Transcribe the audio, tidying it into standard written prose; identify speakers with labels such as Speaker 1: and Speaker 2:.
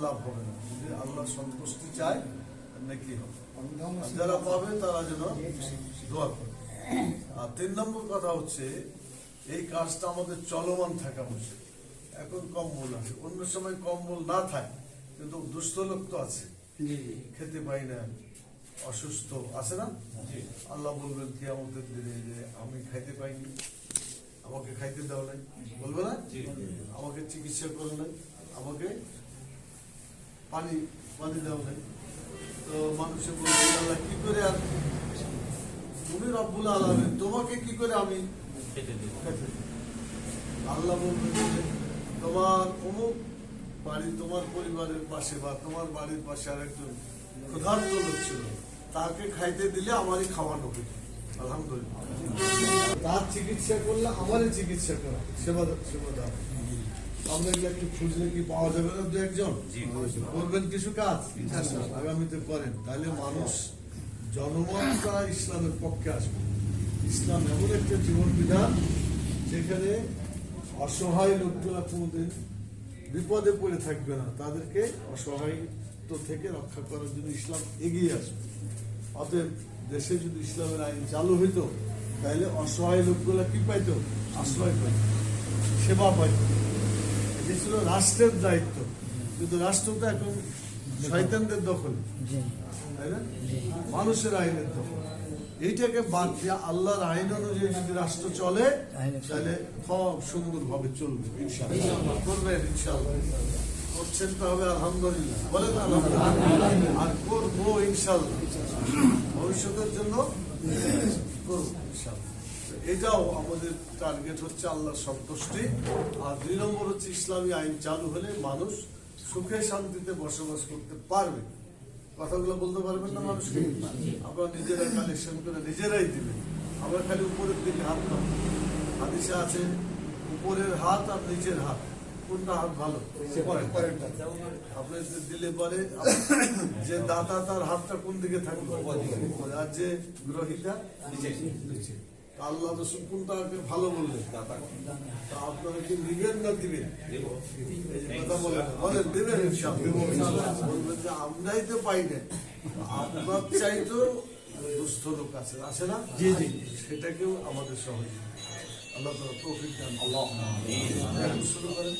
Speaker 1: লাভ হবে না। যদি আল্লাহ সন্তুষ্টি চায় নাকি হবে, যারা পাবে তারা যেন দোয়া করে। আর 3 নম্বর কথা হচ্ছে এই কাজটা আমাদের চলমান থাকা উচিত। এখন কম্বল আছে, অন্য সময় কম্বল না থাকে, কিন্তু দুস্থ লোক তো আছে, খেতে পাই না, অসুস্থ আছে না? আল্লাহ বলবেন কিয়ামতের দিনে যে আমি খাইতে পাইনি, আমাকে খাইতে দেওয়া নাই, বলবে না? আমাকে চিকিৎসা করে নাই, আমাকে পানি পানি দেওয়া নাই। তো মানুষের বলবে আল্লাহ কি করে, আর তুমি রব্বুল আলামিন, তোমাকে কি করে আমি খেতে দেব? আল্লাহ বলবেন যে তোমার অমুক বাড়ি, তোমার পরিবারের পাশে বা তোমার বাড়ির পাশে আরেকজন ক্ষুধার্ত লোক ছিল, তাকে খাইতে দিলে আমারই খাওয়ানো হতো। আলহামদুলিল্লাহ, তার চিকিৎসা করলে আমারই চিকিৎসা করা, সেবা দেওয়া। আমরা এগুলো একটু খুঁজলে কি পাওয়া যাবে না? 2-1 জন করবেন কিছু কাজ আগামীতে করেন, তাহলে মানুষ জনমতটা ইসলামের পক্ষে আসবে। ইসলাম এমন একটা জীবন বিধান যেখানে অসহায় লোকগুলা কোনোদিন বিপদে পড়ে থাকবে না, তাদেরকে অসহায়ত্ব থেকে রক্ষা করার জন্য ইসলাম এগিয়ে আসবে। অতএব দেশে যদি ইসলামের আইন চালু হইতো তাহলে অসহায় লোকগুলা কি পাইতো? আশ্রয় পাইত, সেবা পাইত। এটি ছিল রাষ্ট্রের দায়িত্ব, কিন্তু রাষ্ট্র তো এখন শয়তানদের দখল, তাই না? মানুষের আইনের দখল। এইটাকে বাদ দিয়ে আল্লাহর আইন অনুযায়ী যদি রাষ্ট্র চলে তাহলে খুব সুন্দর ভাবে চলবে। ইনশাআল্লাহ করবেন, ইনশাআল্লাহ করছেন তো হবে, আলহামদুলিল্লাহ বলেন আলহামদুলিল্লাহ। আর করবো ইনশাআল্লাহ, ভবিষ্যতের জন্য করবো ইনশাআল্লাহ। এটাও আমাদের টার্গেট হচ্ছে আল্লাহর সন্তুষ্টি। আর 2 নম্বর হচ্ছে ইসলামী আইন চালু হলে মানুষ সুখে শান্তিতে বসবাস করতে পারবে। কথাগুলো বলতে পারবেন না মানুষকে? আপনারা নিজেরা কালেকশন করে নিজেরাই দিবেন। আমরা খালি উপরের দিকে হাত পাবো। হাদিসে আছে উপরের হাত আর নিচের হাত, কোনটা হাত ভালো? আপনি দিলে পরে যে দাতা তার হাতটা কোন দিকে থাকবে? আর যে গ্রহিতা নিচে। আল্লাহ রসুল কোনটাকে ভালো বললেন? তা আপনারা কি নিবেন না দিবেন? কথা বলেন দেবেন, বলবেন যে আমরাই তো পাই না, আপনার চাইতেও দুস্থ লোক আছে, আছে না? সেটাকেও আমাদের সহযোগিতা আল্লাহ তৌফিক দান। শুরু করেন।